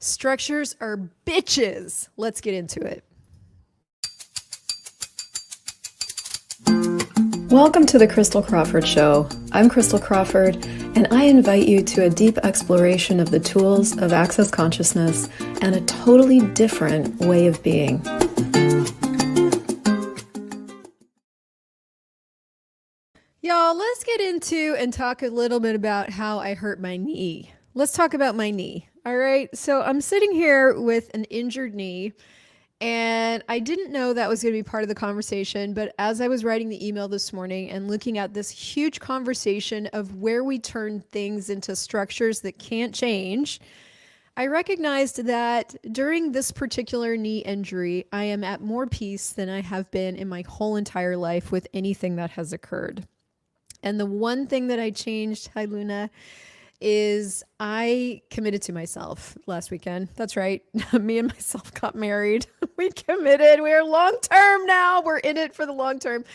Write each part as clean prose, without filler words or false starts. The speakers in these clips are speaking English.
Structures are bitches. Let's get into it. Welcome to the Crystal Crawford Show. I'm Crystal Crawford, and I invite you to a deep exploration of the tools of access consciousness and a totally different way of being. Y'all, let's get into and talk a little bit about how I hurt my knee. Let's talk about my knee. All right. So I'm sitting here with an injured knee, and I didn't know that was going to be part of the conversation. But as I was writing the email this morning and looking at this huge conversation of where we turn things into structures that can't change, I recognized that during this particular knee injury, I am at more peace than I have been in my whole entire life with anything that has occurred. And the one thing that I changed, hi Luna, is I committed to myself last weekend. That's right. Me and myself got married. We committed. We are long-term now. We're in it for the long term.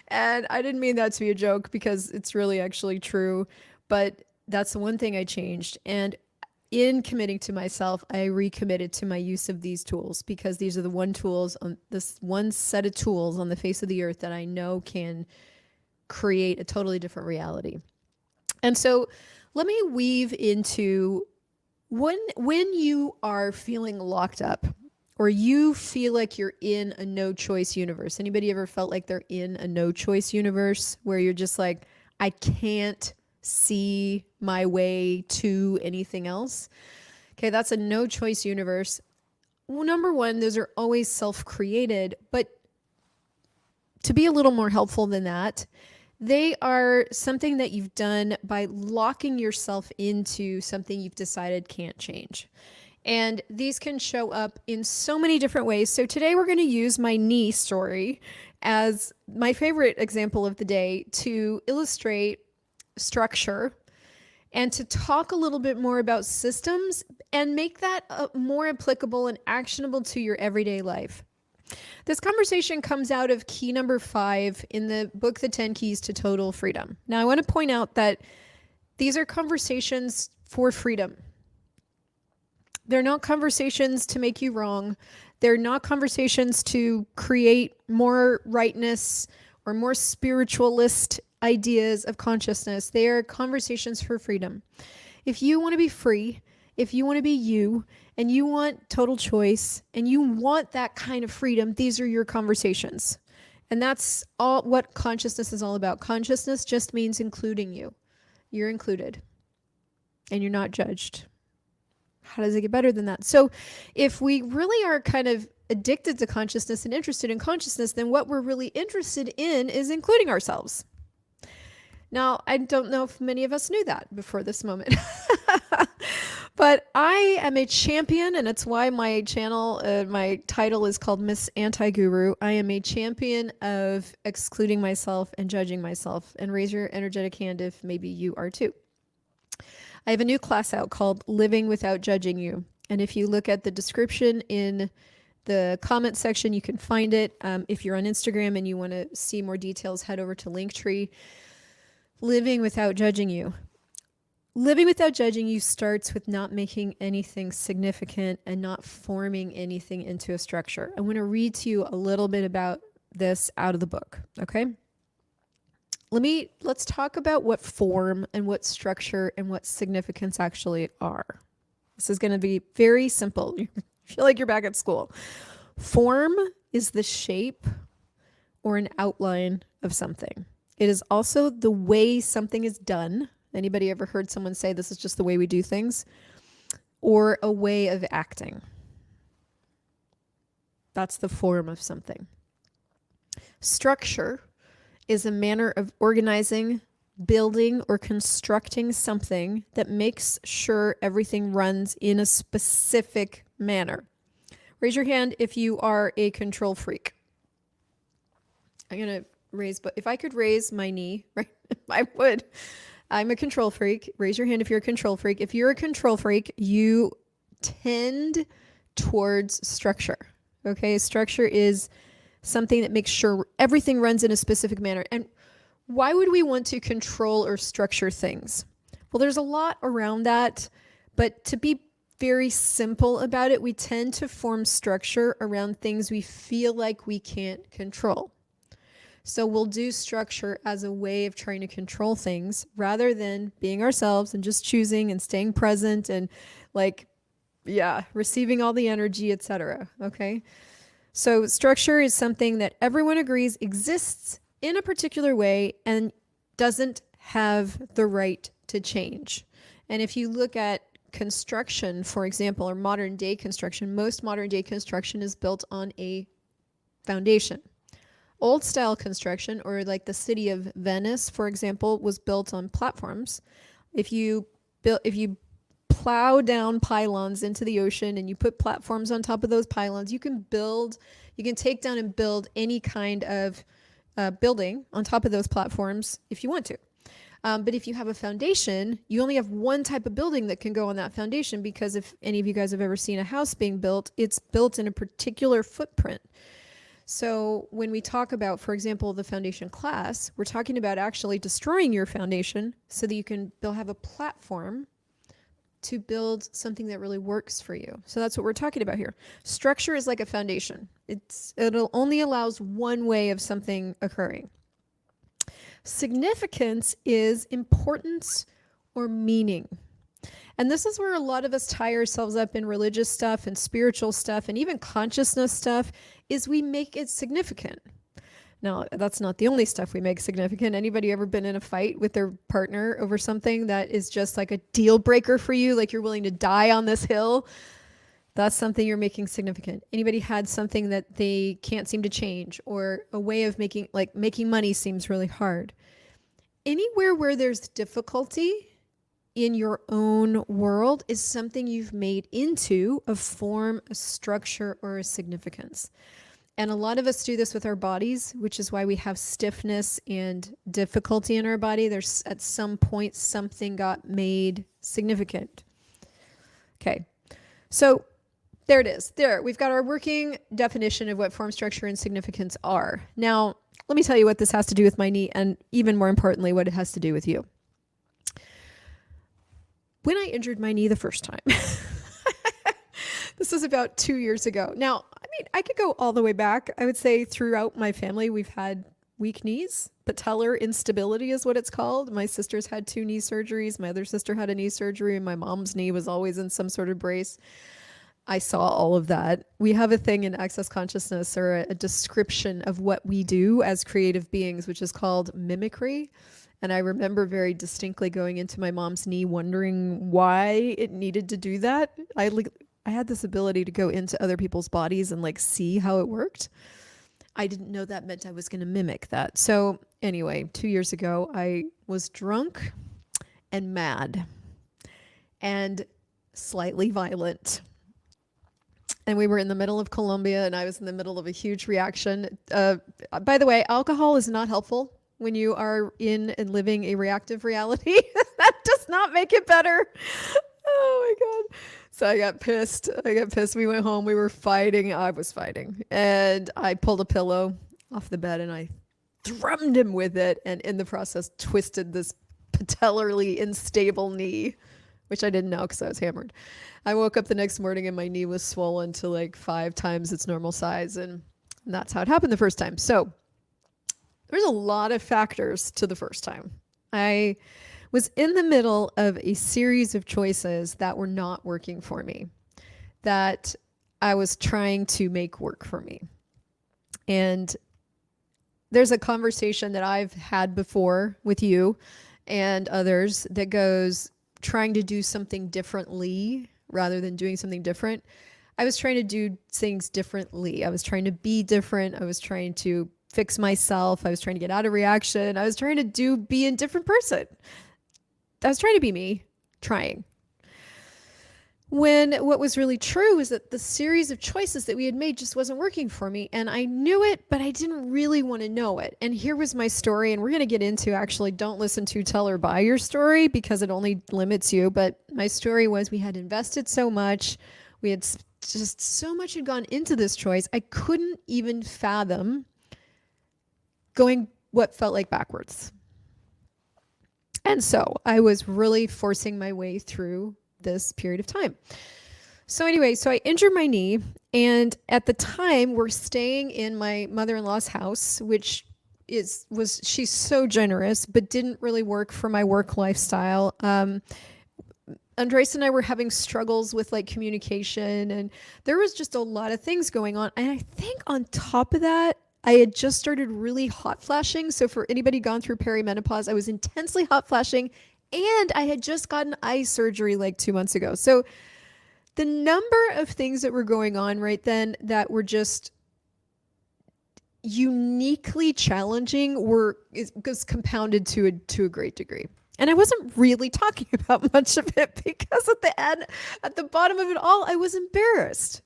And I didn't mean that to be a joke because it's really actually true. But that's the one thing I changed. And in committing to myself, I recommitted to my use of these tools because these are the one tools on this one set of tools on the face of the earth that I know can create a totally different reality. And so let me weave into when you are feeling locked up or you feel like you're in a no choice universe. Anybody ever felt like they're in a no choice universe where you're just like, I can't see my way to anything else? Okay, that's a no choice universe. Well, number one, those are always self-created, but to be a little more helpful than that, they are something that you've done by locking yourself into something you've decided can't change. And these can show up in so many different ways. So today we're going to use my knee story as my favorite example of the day to illustrate structure and to talk a little bit more about systems and make that more applicable and actionable to your everyday life. This conversation comes out of key number 5 in the book, The 10 Keys to Total Freedom. Now, I want to point out that these are conversations for freedom. They're not conversations to make you wrong. They're not conversations to create more rightness or more spiritualist ideas of consciousness. They are conversations for freedom. If you want to be free, if you want to be you, and you want total choice, and you want that kind of freedom, these are your conversations. And that's all what consciousness is all about. Consciousness just means including you. You're included. And you're not judged. How does it get better than that? So if we really are kind of addicted to consciousness and interested in consciousness, then what we're really interested in is including ourselves. Now, I don't know if many of us knew that before this moment. But I am a champion, and it's why my channel, my title is called Miss Anti-Guru. I am a champion of excluding myself and judging myself. And raise your energetic hand if maybe you are too. I have a new class out called Living Without Judging You. And if you look at the description in the comment section, you can find it. If you're on Instagram and you want to see more details, head over to Linktree. Living Without Judging You. Living without judging you starts with not making anything significant and not forming anything into a structure. I'm going to read to you a little bit about this out of the book, okay? Let's talk about what form and what structure and what significance actually are. This is going to be very simple. You feel like you're back at school. Form is the shape or an outline of something. It is also the way something is done. Anybody ever heard someone say this is just the way we do things? Or a way of acting. That's the form of something. Structure is a manner of organizing, building, or constructing something that makes sure everything runs in a specific manner. Raise your hand if you are a control freak. I'm going to raise, but if I could raise my knee, right, I would. I'm a control freak. Raise your hand if you're a control freak. If you're a control freak, you tend towards structure. Okay, structure is something that makes sure everything runs in a specific manner. And why would we want to control or structure things? Well, there's a lot around that, but to be very simple about it. We tend to form structure around things we feel like we can't control. So we'll do structure as a way of trying to control things rather than being ourselves and just choosing and staying present and like, yeah, receiving all the energy, etc. Okay. So structure is something that everyone agrees exists in a particular way and doesn't have the right to change. And if you look at construction, for example, or modern day construction, most modern day construction is built on a foundation. Old style construction, or like the city of Venice, for example, was built on platforms. If you plow down pylons into the ocean and you put platforms on top of those pylons, you can take down and build any kind of building on top of those platforms if you want to. But if you have a foundation, you only have one type of building that can go on that foundation, because if any of you guys have ever seen a house being built, it's built in a particular footprint. So when we talk about, for example, the foundation class, we're talking about actually destroying your foundation so that you can have a platform to build something that really works for you. So that's what we're talking about here. Structure is like a foundation. It'll only allows one way of something occurring. Significance is importance or meaning. And this is where a lot of us tie ourselves up in religious stuff and spiritual stuff and even consciousness stuff, is we make it significant. Now, that's not the only stuff we make significant. Anybody ever been in a fight with their partner over something that is just like a deal breaker for you, like you're willing to die on this hill? That's something you're making significant. Anybody had something that they can't seem to change, or a way of making money seems really hard? Anywhere where there's difficulty in your own world is something you've made into a form, a structure, or a significance. And a lot of us do this with our bodies, which is why we have stiffness and difficulty in our body. There's at some point something got made significant. Okay, so there it is. There, we've got our working definition of what form, structure, and significance are. Now, let me tell you what this has to do with my knee, and even more importantly, what it has to do with you. When I injured my knee the first time, this was about 2 years ago. Now, I mean, I could go all the way back. I would say throughout my family, we've had weak knees. Patellar instability is what it's called. My sister's had 2 knee surgeries. My other sister had a knee surgery, and my mom's knee was always in some sort of brace. I saw all of that. We have a thing in Access Consciousness, or a description of what we do as creative beings, which is called mimicry. And I remember very distinctly going into my mom's knee, wondering why it needed to do that. I had this ability to go into other people's bodies and like see how it worked. I didn't know that meant I was going to mimic that. So anyway, 2 years ago, I was drunk and mad and slightly violent. And we were in the middle of Colombia, and I was in the middle of a huge reaction. By the way, alcohol is not helpful when you are in and living a reactive reality. That does not make it better. Oh my God. So I got pissed. We went home. We were fighting. I was fighting. And I pulled a pillow off the bed and I drummed him with it. And in the process, twisted this patellarly unstable knee, which I didn't know because I was hammered. I woke up the next morning and my knee was swollen to like 5 times its normal size. And that's how it happened the first time. So there's a lot of factors to the first time. I was in the middle of a series of choices that were not working for me, that I was trying to make work for me. And there's a conversation that I've had before with you and others that goes, trying to do something differently rather than doing something different. I was trying to do things differently. I was trying to be different. I was trying to fix myself. I was trying to get out of reaction. I was trying to be a different person. I was trying to be me, trying. When what was really true is that the series of choices that we had made just wasn't working for me. And I knew it, but I didn't really want to know it. And here was my story. And we're going to get into, actually, don't listen to, tell, or buy your story, because it only limits you. But my story was, we had invested so much. We had just so much had gone into this choice. I couldn't even fathom going what felt like backwards. And so I was really forcing my way through this period of time. So anyway, so I injured my knee, and at the time we're staying in my mother-in-law's house, which she's so generous, but didn't really work for my work lifestyle. Andres and I were having struggles with like communication, and there was just a lot of things going on. And I think on top of that, I had just started really hot flashing. So for anybody gone through perimenopause, I was intensely hot flashing, and I had just gotten eye surgery like 2 months ago. So the number of things that were going on right then that were just uniquely challenging was compounded to a great degree. And I wasn't really talking about much of it because at the bottom of it all, I was embarrassed.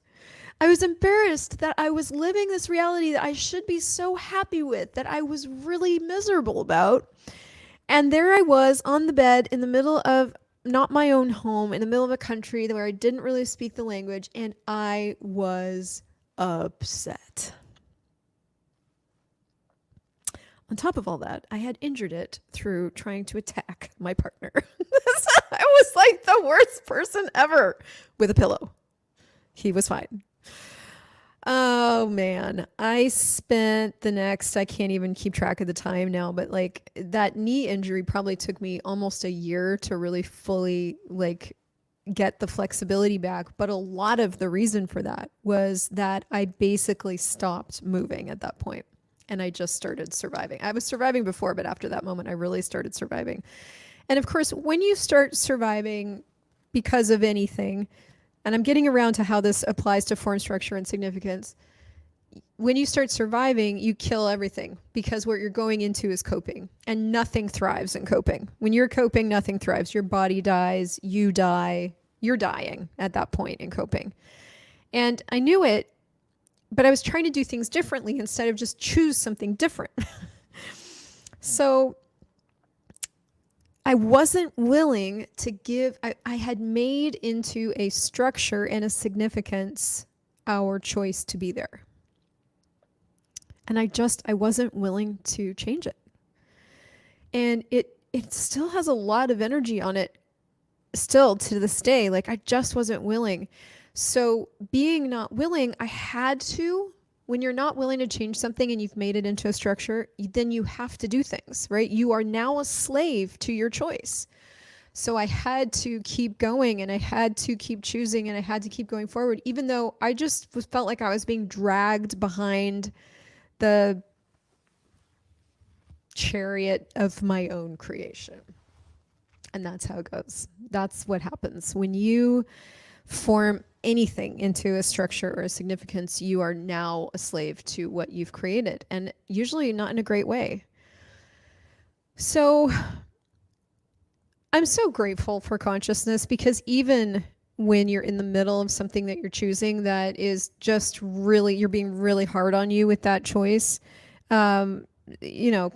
I was embarrassed that I was living this reality that I should be so happy with, that I was really miserable about. And there I was on the bed in the middle of not my own home, in the middle of a country where I didn't really speak the language, and I was upset. On top of all that, I had injured it through trying to attack my partner. I was like the worst person ever with a pillow. He was fine. Oh man, I spent the next, I can't even keep track of the time now, but like that knee injury probably took me almost a year to really fully like get the flexibility back. But a lot of the reason for that was that I basically stopped moving at that point, and I just started surviving. I was surviving before, but after that moment, I really started surviving. And of course, when you start surviving because of anything, and I'm getting around to how this applies to form, structure, and significance. When you start surviving, you kill everything because what you're going into is coping, and nothing thrives in coping. When you're coping, nothing thrives. Your body dies, you die, you're dying at that point in coping. And I knew it, but I was trying to do things differently instead of just choose something different. So I wasn't willing to give, I had made into a structure and a significance our choice to be there. And I wasn't willing to change it. And it still has a lot of energy on it still to this day. Like I just wasn't willing. So being not willing, I had to. When you're not willing to change something and you've made it into a structure, then you have to do things, right? You are now a slave to your choice. So I had to keep going, and I had to keep choosing, and I had to keep going forward, even though I just felt like I was being dragged behind the chariot of my own creation. And that's how it goes. That's what happens. When you form anything into a structure or a significance, you are now a slave to what you've created, and usually not in a great way. So I'm so grateful for consciousness, because even when you're in the middle of something that you're choosing that is just really, you're being really hard on you with that choice, you know,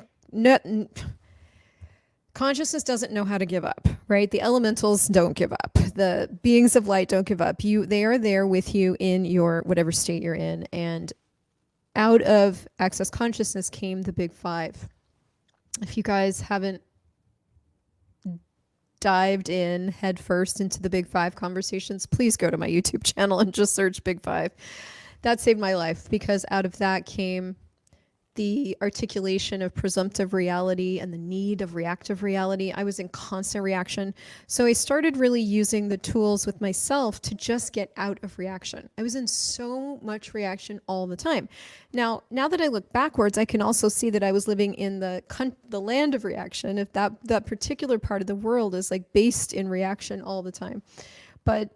consciousness doesn't know how to give up, right? The elementals don't give up. The beings of light don't give up. They are there with you in your whatever state you're in. And out of access consciousness came the big five. If you guys haven't dived in headfirst into the big five conversations, please go to my YouTube channel and just search big five. That saved my life, because out of that came the articulation of presumptive reality and the need of reactive reality. I was in constant reaction. So I started really using the tools with myself to just get out of reaction. I was in so much reaction all the time. Now that I look backwards, I can also see that I was living in the land of reaction, if that particular part of the world is like based in reaction all the time. But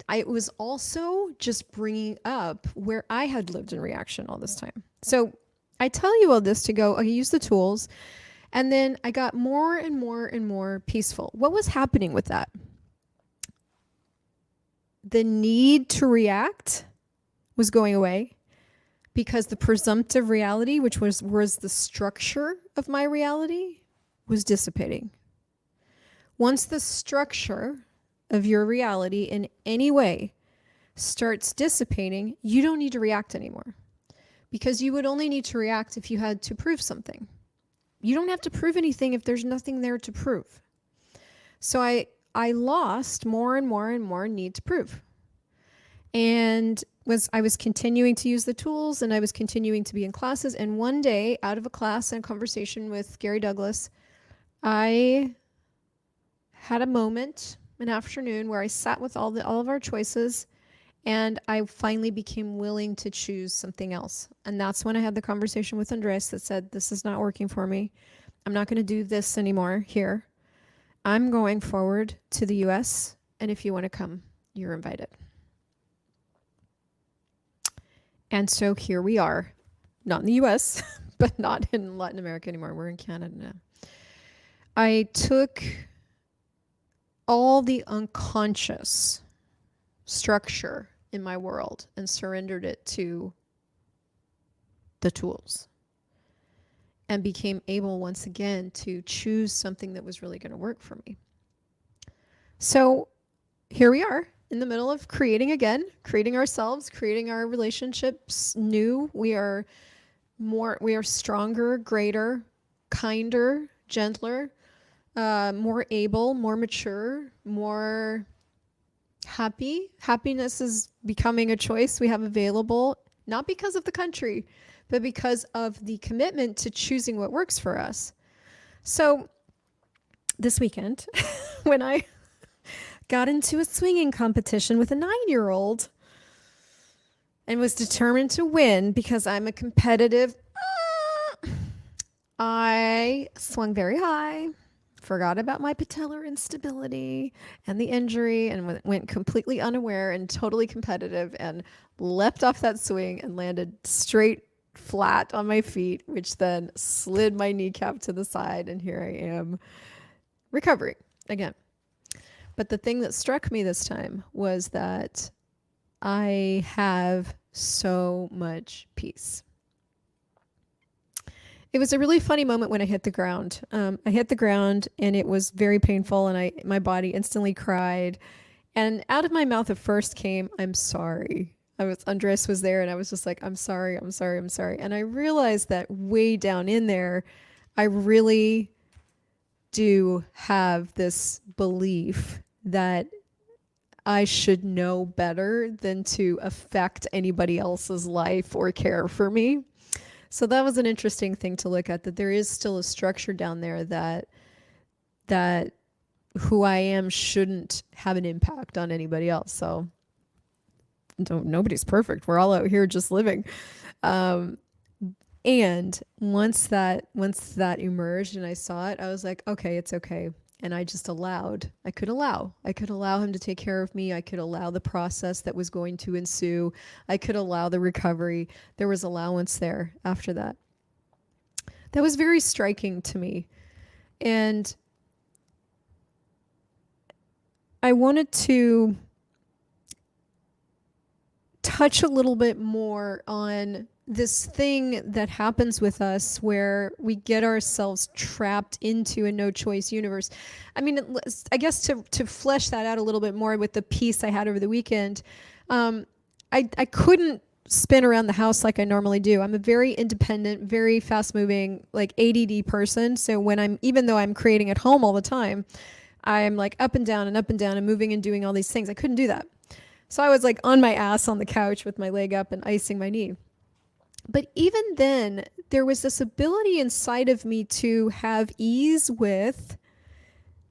I was also just bringing up where I had lived in reaction all this time. So I tell you all this to go, okay, use the tools. And then I got more and more and more peaceful. What was happening with that? The need to react was going away, because the presumptive reality, which was the structure of my reality, was dissipating. Once the structure of your reality in any way starts dissipating, you don't need to react anymore, because you would only need to react if you had to prove something. You don't have to prove anything if there's nothing there to prove. So I I lost more and more and more need to prove. And I was continuing to use the tools and I was continuing to be in classes. And one day, out of a class and conversation with Gary Douglas, I had a moment, an afternoon, where I sat with all of our choices, and I finally became willing to choose something else. And that's when I had the conversation with Andres that said, this is not working for me. I'm not going to do this anymore here. I'm going forward to the US, and if you want to come, you're invited. And so here we are, not in the US, but not in Latin America anymore. We're in Canada now. I took all the unconscious structure in my world and surrendered it to the tools and became able once again to choose something that was really going to work for me. So here we are in the middle of creating again, creating ourselves, creating our relationships new. We are stronger, greater, kinder, gentler, more able, more mature, more happy. Happiness is becoming a choice we have available, not because of the country, but because of the commitment to choosing what works for us. So this weekend, when I got into a swinging competition with a 9-year-old and was determined to win because I'm a competitive, I swung very high, forgot about my patellar instability and the injury, and went completely unaware and totally competitive and leapt off that swing and landed straight flat on my feet, which then slid my kneecap to the side, and here I am recovering again. But the thing that struck me this time was that I have so much peace. It was a really funny moment when I hit the ground. I hit the ground and it was very painful, and my body instantly cried. And out of my mouth at first came, I'm sorry. Andres was there and I was just like, I'm sorry, I'm sorry, I'm sorry. And I realized that way down in there, I really do have this belief that I should know better than to affect anybody else's life or care for me. So that was an interesting thing to look at, that there is still a structure down there that who I am shouldn't have an impact on anybody else. So nobody's perfect. We're all out here just living. And once that emerged and I saw it, I was like, okay, it's okay. And I just I could allow him to take care of me. I could allow the process that was going to ensue. I could allow the recovery. There was allowance there after that. That was very striking to me. And I wanted to touch a little bit more on this thing that happens with us where we get ourselves trapped into a no choice universe. I mean, I guess to flesh that out a little bit more with the piece I had over the weekend, I couldn't spin around the house like I normally do. I'm a very independent, very fast moving, like ADD person. So even though I'm creating at home all the time, I'm like up and down and moving and doing all these things. I couldn't do that. So I was like on my ass on the couch with my leg up and icing my knee. But even then, there was this ability inside of me to have ease with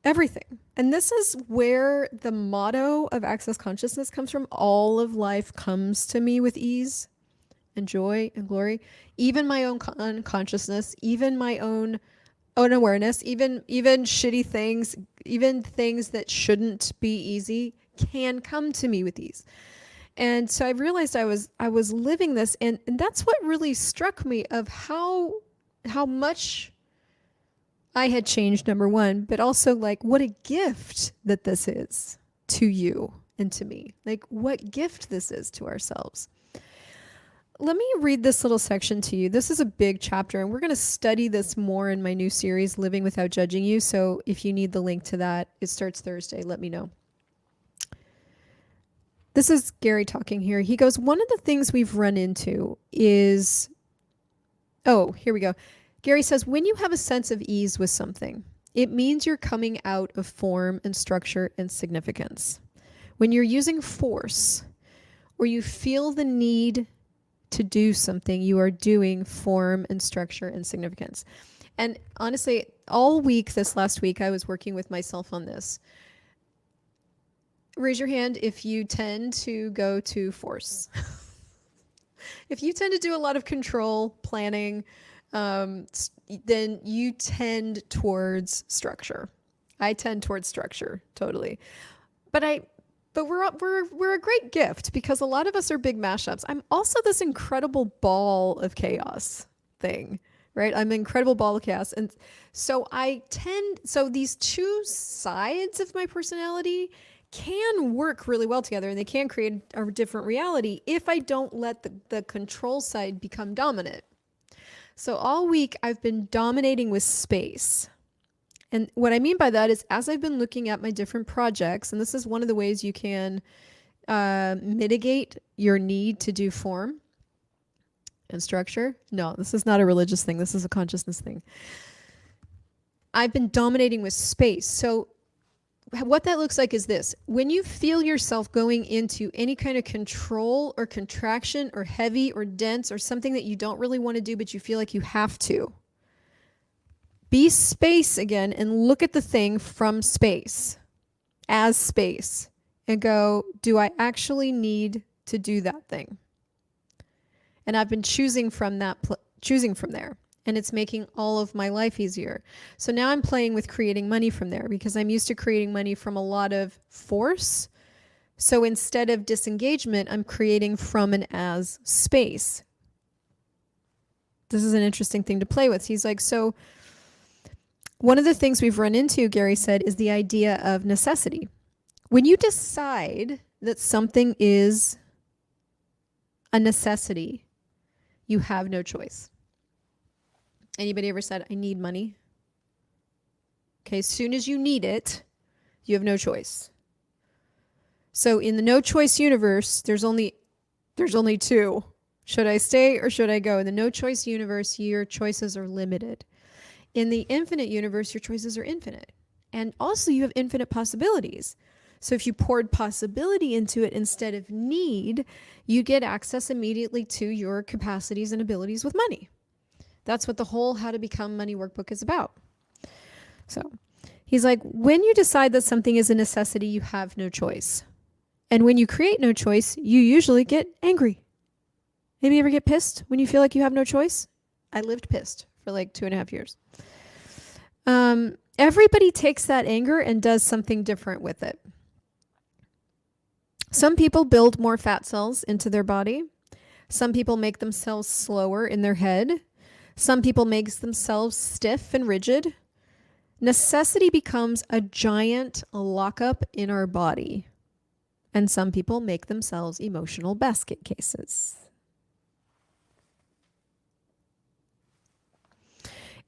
everything. And this is where the motto of Access Consciousness comes from. All of life comes to me with ease and joy and glory. Even my own unconsciousness, even my own awareness, even shitty things, even things that shouldn't be easy can come to me with ease. And so I realized I was living this, and that's what really struck me of how much I had changed, number one, but also like what a gift that this is to you and to me. Like what gift this is to ourselves. Let me read this little section to you. This is a big chapter, and we're going to study this more in my new series, Living Without Judging You. So if you need the link to that, it starts Thursday. Let me know. This is Gary talking here. He goes, one of the things we've run into is, here we go. Gary says, when you have a sense of ease with something, It means you're coming out of form and structure and significance. When you're using force or you feel the need to do something, you are doing form and structure and significance. And honestly, all week, this last week, I was working with myself on this. Raise your hand if you tend to go to force. If you tend to do a lot of control, planning, then you tend towards structure. I tend towards structure, totally. But we're a great gift because a lot of us are big mashups. I'm also this incredible ball of chaos thing, right? I'm an incredible ball of chaos. And so so these two sides of my personality can work really well together and they can create a different reality if I don't let the control side become dominant. So all week I've been dominating with space. And what I mean by that is as I've been looking at my different projects, and this is one of the ways you can mitigate your need to do form and structure. No, this is not a religious thing. This is a consciousness thing. I've been dominating with space. So what that looks like is this. When you feel yourself going into any kind of control or contraction or heavy or dense or something that you don't really want to do, but you feel like you have to, be space again and look at the thing from space, as space, and go, do I actually need to do that thing? And I've been choosing from there. And it's making all of my life easier. So now I'm playing with creating money from there because I'm used to creating money from a lot of force. So instead of disengagement, I'm creating from and as space. This is an interesting thing to play with. He's like, so one of the things we've run into, Gary said, is the idea of necessity. When you decide that something is a necessity, you have no choice. Anybody ever said, I need money? Okay, as soon as you need it, you have no choice. So in the no choice universe, there's only two. Should I stay or should I go? In the no choice universe, your choices are limited. In the infinite universe, your choices are infinite. And also you have infinite possibilities. So if you poured possibility into it instead of need, you get access immediately to your capacities and abilities with money. That's what the whole How to Become Money workbook is about. So he's like, when you decide that something is a necessity, you have no choice. And when you create no choice, you usually get angry. Maybe you ever get pissed when you feel like you have no choice? I lived pissed for like 2.5 years. Everybody takes that anger and does something different with it. Some people build more fat cells into their body. Some people make themselves slower in their head. Some people make themselves stiff and rigid. Necessity becomes a giant lockup in our body. And some people make themselves emotional basket cases.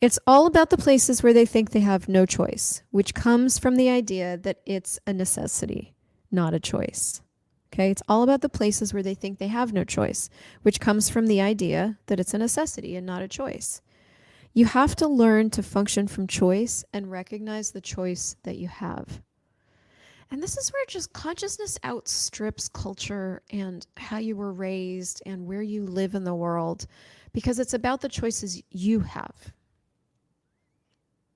It's all about the places where they think they have no choice, which comes from the idea that it's a necessity, not a choice. Okay, it's all about the places where they think they have no choice, which comes from the idea that it's a necessity and not a choice. You have to learn to function from choice and recognize the choice that you have. And this is where just consciousness outstrips culture and how you were raised and where you live in the world, because it's about the choices you have,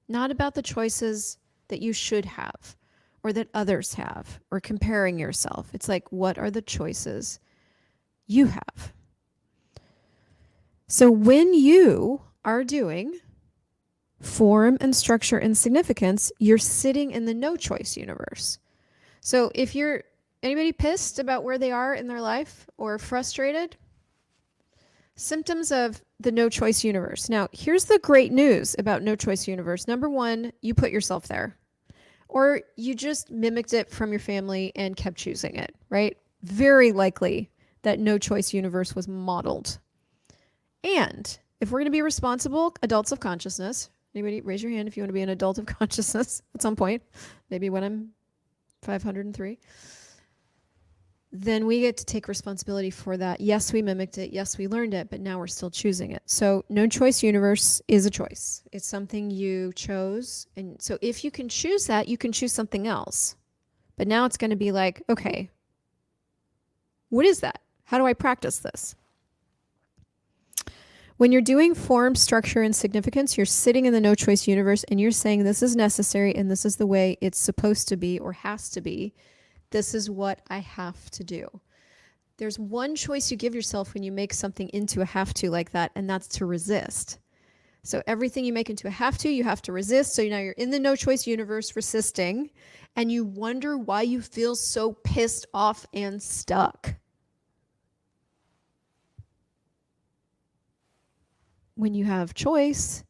not about the choices that you should have or that others have, or comparing yourself. It's like, what are the choices you have? So when you are doing form and structure and significance, you're sitting in the no choice universe. So if you're anybody pissed about where they are in their life or frustrated, symptoms of the no choice universe. Now, here's the great news about no choice universe. Number one, you put yourself there. Or you just mimicked it from your family and kept choosing it, right? Very likely that no choice universe was modeled. And if we're going to be responsible adults of consciousness, anybody raise your hand if you want to be an adult of consciousness at some point, maybe when I'm 503, then we get to take responsibility for that. Yes, we mimicked it. Yes, we learned it, but now we're still choosing it. So no choice universe is a choice. It's something you chose. And so if you can choose that, you can choose something else. But now it's going to be like, okay, what is that? How do I practice this? When you're doing form, structure, and significance, you're sitting in the no choice universe and you're saying this is necessary and this is the way it's supposed to be or has to be. This is what I have to do. There's one choice you give yourself when you make something into a have to like that, and that's to resist. So everything you make into a have to, you have to resist. So now you're in the no choice universe resisting, and you wonder why you feel so pissed off and stuck. When you have choice,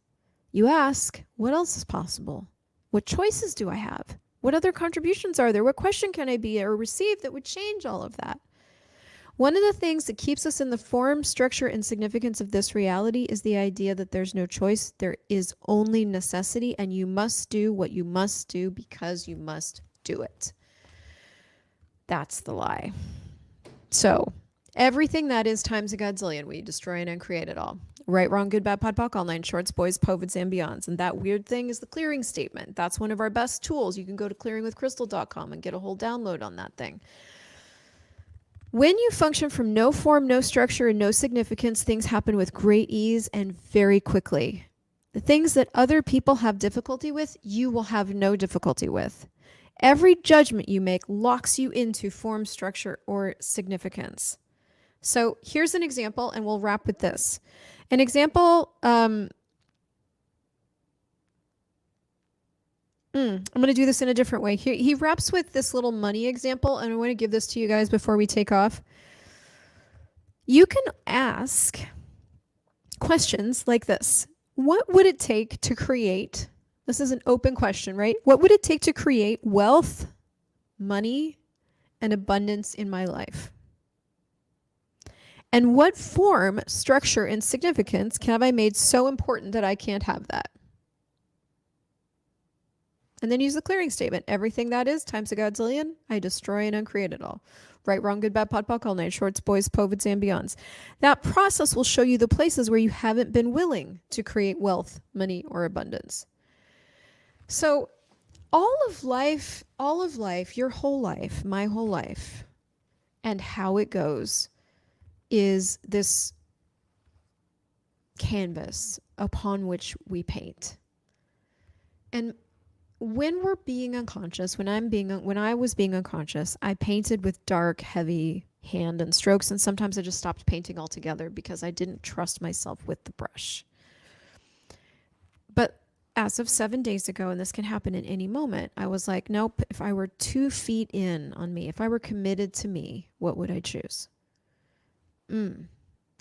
you ask, what else is possible? What choices do I have? What other contributions are there? What question can I be or receive that would change all of that? One of the things that keeps us in the form, structure, and significance of this reality is the idea that there's no choice. There is only necessity, and you must do what you must do because you must do it. That's the lie. So everything that is times a godzillion, we destroy and uncreate it all. Right, wrong, good, bad, pod, poc, all nine shorts, boys, povids, and beyonds. And that weird thing is the clearing statement. That's one of our best tools. You can go to clearingwithcrystal.com and get a whole download on that thing. When you function from no form, no structure, and no significance, things happen with great ease and very quickly. The things that other people have difficulty with, you will have no difficulty with. Every judgment you make locks you into form, structure, or significance. So here's an example, and we'll wrap with this. An example, I'm going to do this in a different way. He wraps with this little money example, and I want to give this to you guys before we take off. You can ask questions like this. What would it take to create, this is an open question, right? What would it take to create wealth, money, and abundance in my life? And what form, structure, and significance have I made so important that I can't have that? And then use the clearing statement. Everything that is times a godzillion, I destroy and uncreate it all. Right, wrong, good, bad, pod, poc, all nine shorts, boys, povids, and beyonds. That process will show you the places where you haven't been willing to create wealth, money, or abundance. So all of life, your whole life, my whole life, and how it goes is this canvas upon which we paint. And when we're being unconscious, when I was being unconscious, I painted with dark, heavy hand and strokes, and sometimes I just stopped painting altogether because I didn't trust myself with the brush. But as of 7 days ago, and this can happen in any moment, I was like, nope, if I were 2 feet in on me, if I were committed to me, what would I choose?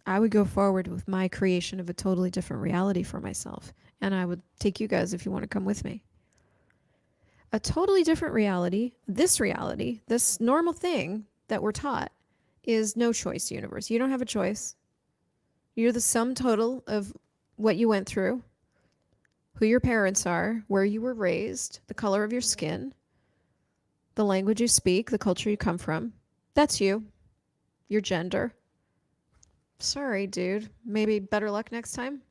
I would go forward with my creation of a totally different reality for myself. And I would take you guys if you want to come with me. A totally different reality, this normal thing that we're taught is no choice universe. You don't have a choice. You're the sum total of what you went through, who your parents are, where you were raised, the color of your skin, the language you speak, the culture you come from. That's you. Your gender. Sorry, dude. Maybe better luck next time.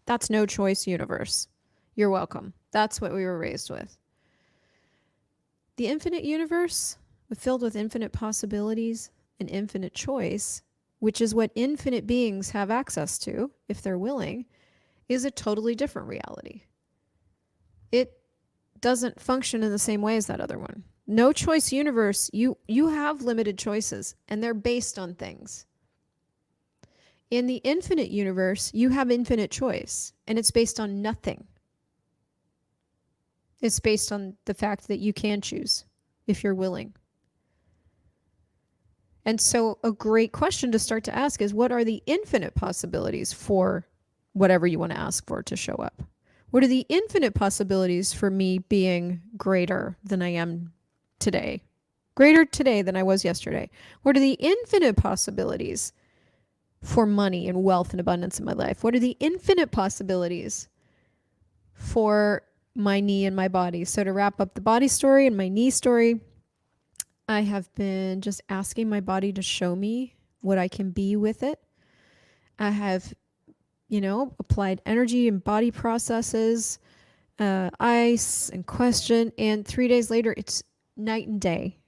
That's no choice universe. You're welcome. That's what we were raised with. The infinite universe, filled with infinite possibilities and infinite choice, which is what infinite beings have access to, if they're willing, is a totally different reality. It doesn't function in the same way as that other one. No choice universe, you have limited choices, and they're based on things. In the infinite universe, you have infinite choice, and it's based on nothing. It's based on the fact that you can choose if you're willing. And so a great question to start to ask is, what are the infinite possibilities for whatever you want to ask for to show up? What are the infinite possibilities for me being greater than I am today? Greater today than I was yesterday? What are the infinite possibilities for money and wealth and abundance in my life? What are the infinite possibilities for my knee and my body? So to wrap up the body story and my knee story, I have been just asking my body to show me what I can be with it. I have, applied energy and body processes, ice and question. And 3 days later, it's night and day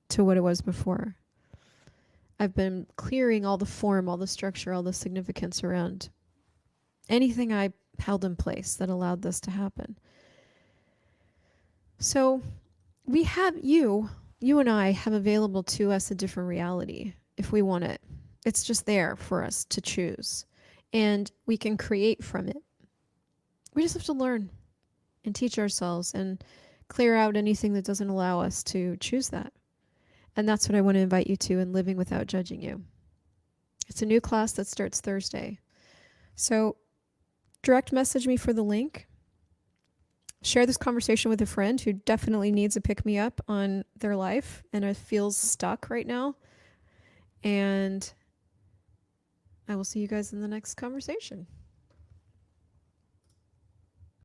to what it was before. I've been clearing all the form, all the structure, all the significance around anything I held in place that allowed this to happen. So we have you and I have available to us a different reality if we want it. It's just there for us to choose. And we can create from it. We just have to learn and teach ourselves and clear out anything that doesn't allow us to choose that. And that's what I want to invite you to in Living Without Judging You. It's a new class that starts Thursday. So direct message me for the link. Share this conversation with a friend who definitely needs a pick-me-up on their life and it feels stuck right now. And I will see you guys in the next conversation.